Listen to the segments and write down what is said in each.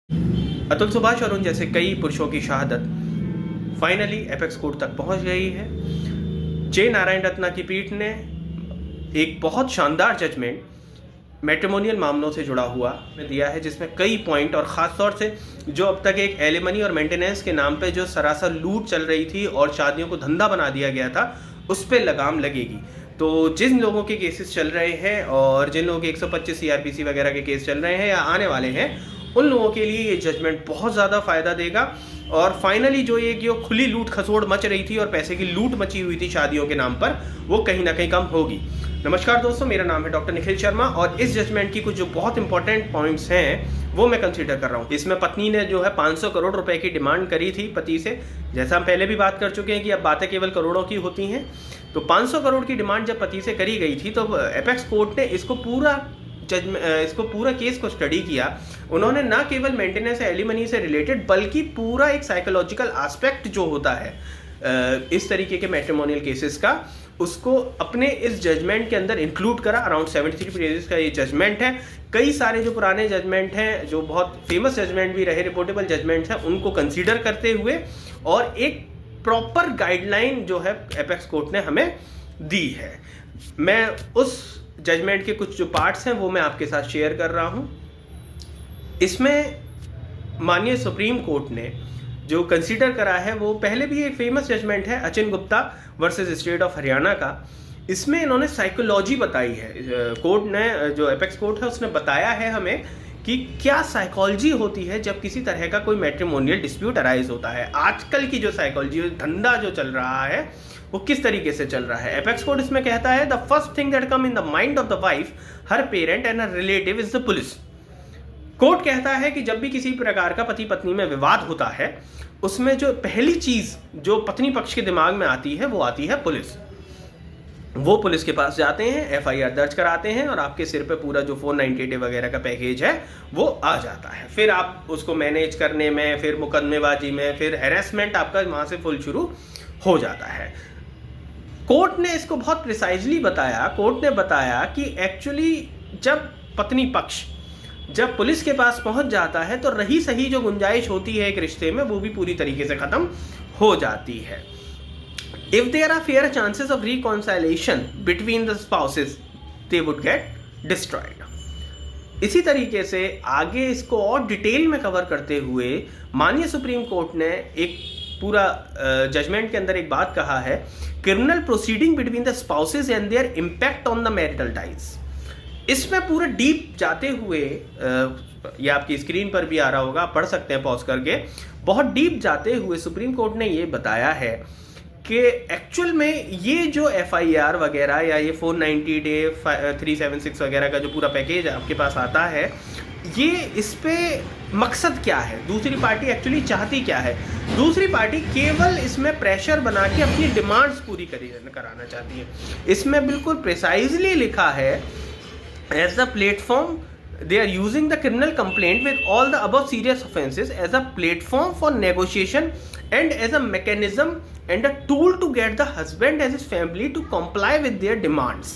अतुल सुभाष और उन जैसे कई पुरुषों की शहादत फाइनली एपेक्स कोर्ट तक पहुंच गई है। जे नारायण रत्ना की पीठ ने एक बहुत शानदार जजमेंट मैट्रिमोनियल मामलों से जुड़ा हुआ दिया है, जिसमें कई पॉइंट और ख़ास तौर से जो अब तक एक एलिमनी और मेंटेनेंस के नाम पे जो सरासर लूट चल रही थी और शादियों को धंधा बना दिया गया था, उस पर लगाम लगेगी। तो जिन लोगों के केसेस चल रहे हैं और जिन लोगों के 125 सीआरपीसी वगैरह के केस चल रहे हैं या आने वाले हैं, उन लोगों के लिए ये जजमेंट बहुत ज़्यादा फ़ायदा देगा। और फाइनली जो खुली लूट खसोड़ मच रही थी और पैसे की लूट मची हुई थी शादियों के नाम पर, वो कहीं ना कहीं कम होगी। नमस्कार दोस्तों, मेरा नाम है डॉक्टर निखिल शर्मा और इस जजमेंट की कुछ जो बहुत इंपॉर्टेंट पॉइंट्स हैं वो मैं कंसीडर कर रहा हूँ। इसमें पत्नी ने जो है 500 करोड़ रुपए की डिमांड करी थी पति से। जैसा हम पहले भी बात कर चुके हैं कि अब बातें केवल करोड़ों की होती हैं। तो 500 करोड़ की डिमांड जब पति से करी गई थी तो एपेक्स कोर्ट ने इसको पूरा केस को स्टडी किया। उन्होंने ना केवल मेंटेनेंस एलिमनी से रिलेटेड बल्कि पूरा एक साइकोलॉजिकल एस्पेक्ट जो होता है इस तरीके के मैट्रिमोनियल केसेस का, उसको अपने इस जजमेंट के अंदर इंक्लूड करा। अराउंड 73 पेजेस का ये जजमेंट है। कई सारे जो पुराने जजमेंट हैं, जो बहुत फेमस जजमेंट भी रहे, रिपोर्टेबल जजमेंट्स हैं, उनको कंसीडर करते हुए और एक प्रॉपर गाइडलाइन जो है एपेक्स कोर्ट ने हमें दी है। मैं उस जजमेंट के कुछ जो पार्ट्स हैं वो मैं आपके साथ शेयर कर रहा हूं। इसमें माननीय सुप्रीम कोर्ट ने जो कंसीडर करा है वो पहले भी एक फेमस जजमेंट है, Achin Gupta versus state of Haryana का। इसमें इन्होंने साइकोलॉजी बताई है। कोर्ट ने, जो एपेक्स कोर्ट है, उसने बताया है हमें कि क्या साइकोलॉजी होती है जब किसी तरह का कोई मैट्रिमोनियल डिस्प्यूट अराइज होता है। आजकल की जो साइकोलॉजी, धंधा जो चल रहा है, वो किस तरीके से चल रहा है। एपेक्स कोर्ट इसमें कहता है, the first thing that come in the mind of the wife, her parent and her relative is the police. Court कहता है कि जब भी किसी प्रकार का पति पत्नी में विवाद होता है, उसमें जो पहली चीज जो पत्नी पक्ष के दिमाग में आती है वो आती है पुलिस। वो पुलिस के पास जाते हैं, एफआईआर दर्ज कराते हैं और आपके सिर पे पूरा जो 498 वगैरह का पैकेज है वो आ जाता है। फिर आप उसको मैनेज करने में, फिर मुकदमेबाजी में, फिर हैरेसमेंट आपका वहां से फुल शुरू हो जाता है। कोर्ट ने इसको बहुत प्रिसाइजली बताया। कोर्ट ने बताया कि एक्चुअली जब पत्नी पक्ष जब पुलिस के पास पहुंच जाता है तो रही सही जो गुंजाइश होती है एक रिश्ते में, वो भी पूरी तरीके से खत्म हो जाती है। If there are fair chances of reconciliation between the spouses, they would get destroyed. इसी तरीके से आगे इसको और डिटेल में कवर करते हुए माननीय सुप्रीम कोर्ट ने एक पूरा जजमेंट के अंदर एक बात कहा है, criminal proceeding between the spouses and there impact on the marital ties. इसमें पूरा डीप जाते हुए, ये आपकी स्क्रीन पर भी आ रहा होगा, आप पढ़ सकते हैं पॉज करके। बहुत डीप जाते हुए सुप्रीम कोर्ट ने ये बताया है कि एक्चुअल में ये जो एफआईआर वगैरह या ये 490 डे 376 वगैरह का जो पूरा पैकेज आपके पास आता है, ये इस पे मकसद क्या है, दूसरी पार्टी एक्चुअली चाहती क्या है। दूसरी पार्टी केवल इसमें प्रेशर बना के अपनी डिमांड्स पूरी कराना चाहती है। इसमें बिल्कुल प्रिसाइजली लिखा है, as a platform they are using the criminal complaint with all the above serious offenses as a platform for negotiation and as a mechanism and a tool to get the husband and his family to comply with their demands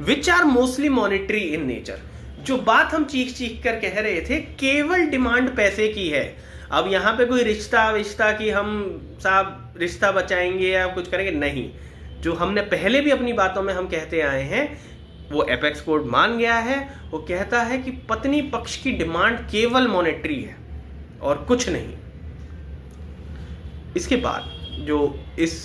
which are mostly monetary in nature। जो बात हम चीख कर कह रहे थे, केवल demand पैसे की है। अब यहाँ पे कोई रिश्ता कि हम साहब रिश्ता बचाएंगे या कुछ करेंगे, नहीं। जो हमने पहले भी अपनी बातों में हम कहते आए हैं वो एपेक्स कोर्ट मान गया है। वो कहता है कि पत्नी पक्ष की डिमांड केवल मॉनेटरी है और कुछ नहीं। इसके बाद जो इस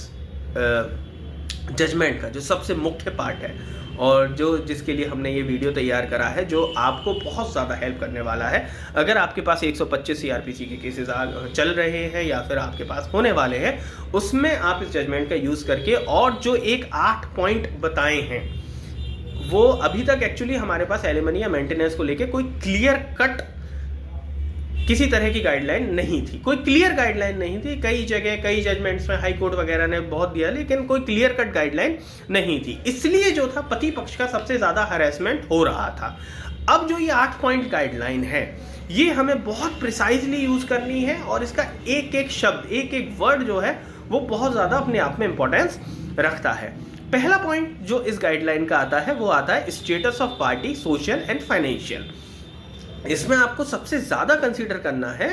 जजमेंट का जो सबसे मुख्य पार्ट है और जिसके लिए हमने ये वीडियो तैयार करा है, जो आपको बहुत ज़्यादा हेल्प करने वाला है अगर आपके पास 125 सीआरपीसी के केसेस चल रहे हैं या फिर आपके पास होने वाले हैं, उसमें आप इस जजमेंट का यूज़ करके और जो एक 8 पॉइंट बताए हैं, वो अभी तक एक्चुअली हमारे पास एलिमनी या मेंटेनेंस को लेके कोई क्लियर कट किसी तरह की गाइडलाइन नहीं थी। कोई क्लियर गाइडलाइन नहीं थी। कई जगह कई जजमेंट्स में हाई कोर्ट वगैरह ने बहुत दिया, लेकिन कोई क्लियर कट गाइडलाइन नहीं थी। इसलिए जो था पति पक्ष का सबसे ज़्यादा हरेसमेंट हो रहा था। अब जो ये 8 पॉइंट गाइडलाइन है, ये हमें बहुत प्रिसाइजली यूज़ करनी है और इसका एक एक शब्द, एक एक वर्ड जो है वो बहुत ज़्यादा अपने आप में इंपॉर्टेंस रखता है। पहला पॉइंट जो इस गाइडलाइन का आता है वो आता है status of party, social and financial. इसमें आपको सबसे ज़्यादा कंसीडर करना है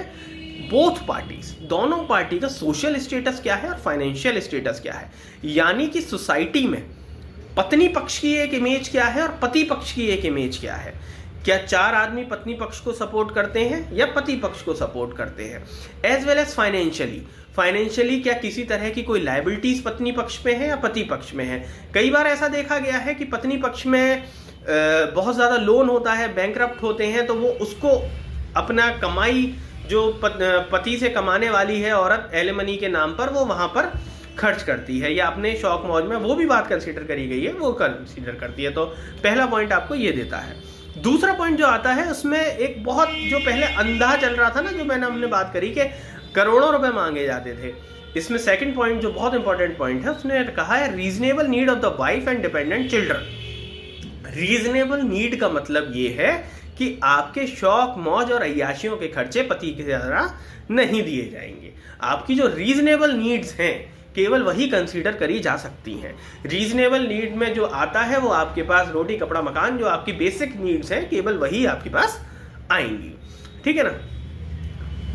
बोथ पार्टीज, दोनों पार्टी का सोशल स्टेटस क्या है और फाइनेंशियल स्टेटस क्या है। यानी कि सोसाइटी में पत्नी पक्ष की एक इमेज क्या है और पति पक्ष की एक इमेज क्या है। क्या 4 आदमी पत्नी पक्ष को सपोर्ट करते हैं या पति पक्ष को सपोर्ट करते हैं। एज वेल एज फाइनेंशियली क्या किसी तरह की कोई लायबिलिटीज पत्नी पक्ष में है या पति पक्ष में है। कई बार ऐसा देखा गया है कि पत्नी पक्ष में बहुत ज़्यादा लोन होता है, बैंकरप्ट होते हैं, तो वो उसको अपना कमाई जो पति से कमाने वाली है औरत एलिमनी के नाम पर, वो वहाँ पर खर्च करती है या अपने शौक मौज में, वो भी बात कंसीडर करी गई है, वो कंसीडर करती है। तो पहला पॉइंट आपको ये देता है। दूसरा पॉइंट जो आता है उसमें एक बहुत जो पहले अंधा चल रहा था ना, जो हमने बात करी कि करोड़ों रुपए मांगे जाते थे, इसमें सेकंड पॉइंट जो बहुत इंपॉर्टेंट पॉइंट है, उसने कहा है reasonable need of the wife and dependent children. Reasonable need का मतलब ये है कि आपके शौक मौज और अय्याशियों के खर्चे पति के द्वारा नहीं दिए जाएंगे। आपकी जो रीजनेबल नीड्स हैं केवल वही कंसीडर करी जा सकती हैं। रीजनेबल नीड में जो आता है वो आपके पास रोटी कपड़ा मकान, जो आपकी बेसिक नीड्स हैं, केवल वही आपके पास आएंगी। ठीक है ना।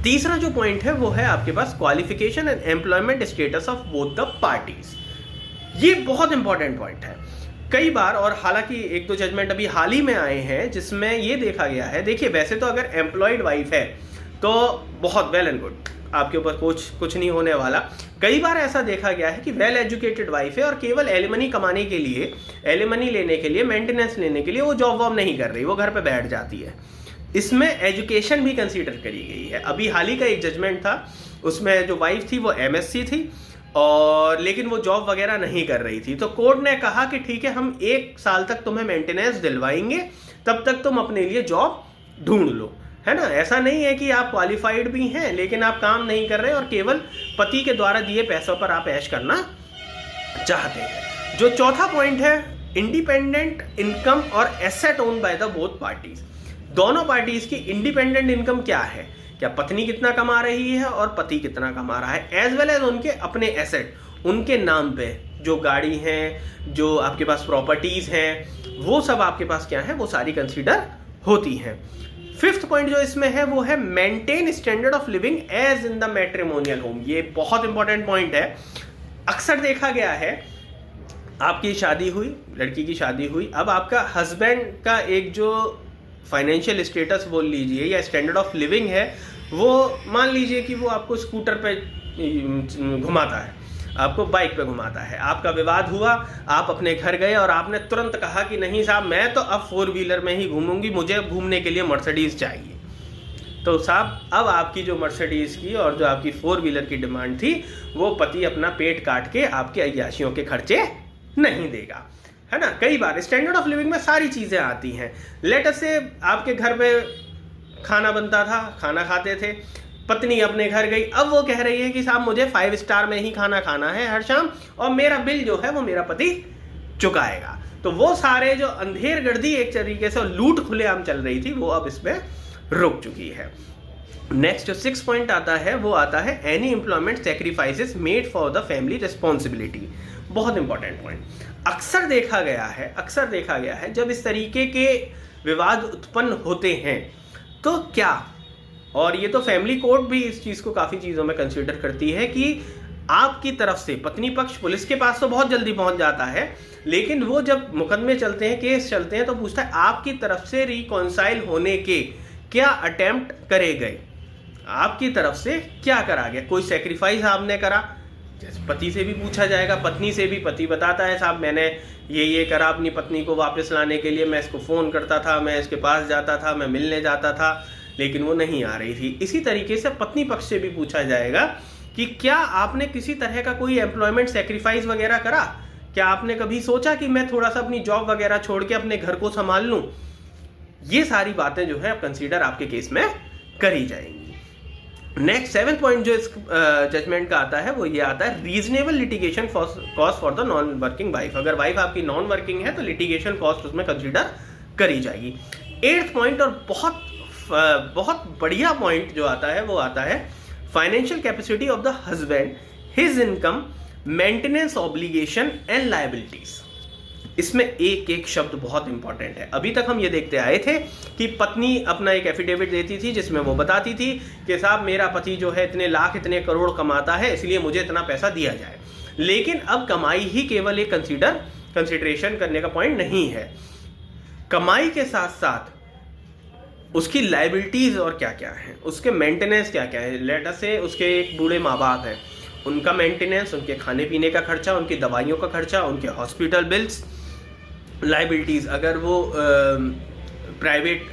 तीसरा जो पॉइंट है वो है आपके पास qualification and employment status of both the parties. ये बहुत इंपॉर्टेंट पॉइंट है। कई बार, और हालांकि 1-2 जजमेंट अभी हाल ही में आए हैं जिसमें ये देखा गया है, देखिए वैसे तो अगर एम्प्लॉयड वाइफ है तो बहुत वेल एंड गुड, आपके ऊपर कुछ नहीं होने वाला। कई बार ऐसा देखा गया है कि वेल एजुकेटेड वाइफ है और केवल एलिमनी कमाने के लिए, एलिमनी लेने के लिए, मेंटेनेंस लेने के लिए वो जॉब वॉब नहीं कर रही, वो घर पे बैठ जाती है। इसमें एजुकेशन भी कंसीडर करी गई है। अभी हाल ही का एक जजमेंट था, उसमें जो वाइफ थी वो MSc थी और लेकिन वो जॉब वगैरह नहीं कर रही थी, तो कोर्ट ने कहा कि ठीक है, हम 1 साल तक तुम्हें मेंटेनेंस दिलवाएंगे, तब तक तुम अपने लिए जॉब ढूंढ लो, है ना। ऐसा नहीं है कि आप क्वालिफाइड भी हैं लेकिन आप काम नहीं कर रहे और केवल पति के द्वारा दिए पैसों पर आप ऐश करना चाहते हैं। जो चौथा पॉइंट है, इंडिपेंडेंट इनकम और asset owned by the both parties. दोनों पार्टीज की इंडिपेंडेंट इनकम क्या है, क्या पत्नी कितना कमा रही है और पति कितना कमा रहा है, एज वेल एज उनके अपने एसेट, उनके नाम पे जो गाड़ी हैं, जो आपके पास प्रॉपर्टीज हैं, वो सब आपके पास क्या है, वो सारी कंसीडर होती हैं। 5th पॉइंट जो इसमें है वो है maintain standard of living as in the matrimonial home. ये बहुत इंपॉर्टेंट पॉइंट है। अक्सर देखा गया है, आपकी शादी हुई, लड़की की शादी हुई, अब आपका हस्बैंड का एक जो फाइनेंशियल स्टेटस बोल लीजिए या स्टैंडर्ड ऑफ लिविंग है, वो मान लीजिए कि वो आपको स्कूटर पे घुमाता है, आपको बाइक पे घुमाता है। आपका विवाद हुआ, आप अपने घर गए और आपने तुरंत कहा कि नहीं साहब, मैं तो अब 4 व्हीलर में ही घूमूंगी, मुझे घूमने के लिए मर्सिडीज चाहिए। तो साहब, अब आपकी जो मर्सिडीज की और जो आपकी 4 व्हीलर की डिमांड थी, वो पति अपना पेट काट के आपके अय्याशियों के खर्चे नहीं देगा, है ना। कई बार स्टैंडर्ड ऑफ लिविंग में सारी चीज़ें आती हैं। लेट अस से आपके घर पे खाना बनता था, खाना खाते थे, पत्नी अपने घर गई, अब वो कह रही है कि साहब मुझे 5 स्टार में ही खाना खाना है हर शाम और मेरा बिल जो है वो मेरा पति चुकाएगा। तो वो सारे जो अंधेर गर्दी एक तरीके से लूट खुलेआम चल रही थी, वो अब इसमें रुक चुकी है। नेक्स्ट जो 6 पॉइंट आता है वो आता है any employment sacrifices made for the family responsibility. बहुत इंपॉर्टेंट पॉइंट। अक्सर देखा गया है जब इस तरीके के विवाद उत्पन्न होते हैं तो क्या, और ये तो फैमिली कोर्ट भी इस चीज़ को काफ़ी चीज़ों में कंसीडर करती है कि आपकी तरफ से पत्नी पक्ष पुलिस के पास तो बहुत जल्दी पहुंच जाता है, लेकिन वो जब मुकदमे चलते हैं, केस चलते हैं, तो पूछता है आपकी तरफ से रिकॉन्साइल होने के क्या अटेम्प्ट करे गए, आपकी तरफ से क्या करा गया, कोई सेक्रीफाइस आपने करा। जैसे पति से भी पूछा जाएगा, पत्नी से भी। पति बताता है साहब मैंने ये करा अपनी पत्नी को वापस लाने के लिए, मैं इसको फ़ोन करता था, मैं इसके पास जाता था, मैं मिलने जाता था, लेकिन वो नहीं आ रही थी। इसी तरीके से पत्नी पक्ष से भी पूछा जाएगा कि क्या आपने किसी तरह का कोई एम्प्लॉयमेंट सेक्रीफाइस वगैरह करा, क्या आपने कभी सोचा कि मैं थोड़ा सा अपनी जॉब वगैरह छोड़ के अपने घर को संभाल लूँ। ये सारी बातें जो है अब कंसीडर आपके केस में करी जाएंगी। नेक्स्ट 7th पॉइंट जो इस जजमेंट का आता है वो ये आता है reasonable litigation cost for the non working wife. अगर वाइफ आपकी नॉन वर्किंग है तो लिटिगेशन कॉस्ट उसमें कंसीडर करी जाएगी। 8th पॉइंट और बहुत बढ़िया पॉइंट जो आता है वो आता है financial capacity of the husband, his income, maintenance obligation and liabilities. इसमें एक एक शब्द बहुत इंपॉर्टेंट है। अभी तक हम ये देखते आए थे कि पत्नी अपना एक एफिडेविट देती थी जिसमें वो बताती थी कि साहब मेरा पति जो है इतने लाख इतने करोड़ कमाता है, इसलिए मुझे इतना पैसा दिया जाए। लेकिन अब कमाई ही केवल एक कंसिडरेशन करने का पॉइंट नहीं है। कमाई के साथ साथ उसकी लाइबिलिटीज और क्या क्या है, उसके मेंटेनेंस क्या क्या है। लेट अस से उसके एक बूढ़े माँ बाप हैं, उनका मेंटेनेंस, उनके खाने पीने का खर्चा, उनकी दवाइयों का खर्चा, उनके हॉस्पिटल बिल्स, लाइबिलिटीज़। अगर वो प्राइवेट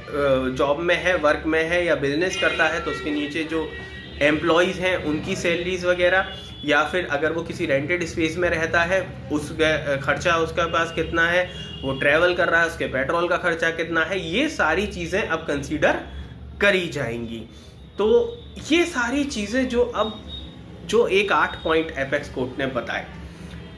जॉब में है, वर्क में है या बिजनेस करता है तो उसके नीचे जो एम्प्लॉयज़ हैं उनकी सैलरीज वगैरह, या फिर अगर वो किसी रेंटेड स्पेस में रहता है उस खर्चा उसका पास कितना है, वो ट्रैवल कर रहा है उसके पेट्रोल का खर्चा कितना है, ये सारी चीज़ें अब कंसीडर करी जाएंगी। तो ये सारी चीज़ें जो एक 8 पॉइंट एपेक्स कोर्ट ने बताए,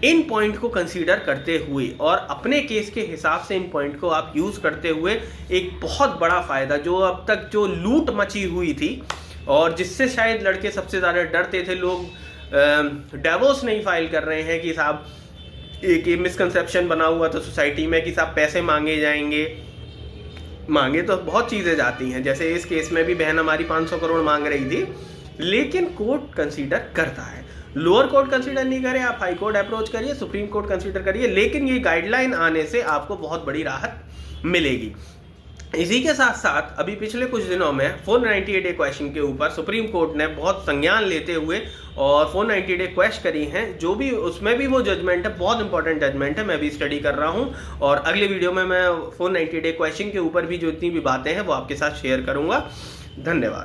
इन पॉइंट को कंसीडर करते हुए और अपने केस के हिसाब से इन पॉइंट को आप यूज़ करते हुए एक बहुत बड़ा फ़ायदा, जो अब तक जो लूट मची हुई थी और जिससे शायद लड़के सबसे ज़्यादा डरते थे, लोग डिवोर्स नहीं फाइल कर रहे हैं कि साहब एक मिसकंसेप्शन बना हुआ था सोसाइटी में कि साहब पैसे मांगे जाएंगे। मांगे तो बहुत चीज़ें जाती हैं, जैसे इस केस में भी बहन हमारी 500 करोड़ मांग रही थी, लेकिन कोर्ट कंसीडर करता है। लोअर कोर्ट कंसीडर नहीं करे, आप हाई कोर्ट अप्रोच करिए, सुप्रीम कोर्ट कंसीडर करिए, लेकिन ये गाइडलाइन आने से आपको बहुत बड़ी राहत मिलेगी। इसी के साथ साथ अभी पिछले कुछ दिनों में 498A क्वेश्चन के ऊपर सुप्रीम कोर्ट ने बहुत संज्ञान लेते हुए और 498A क्वेश्चन करी हैं, जो भी उसमें भी वो जजमेंट है, बहुत इंपॉर्टेंट जजमेंट है, मैं भी स्टडी कर रहा हूँ और अगले वीडियो में मैं 498A क्वेश्चन के ऊपर भी जो इतनी भी बातें हैं वो आपके साथ शेयर करूँगा। धन्यवाद।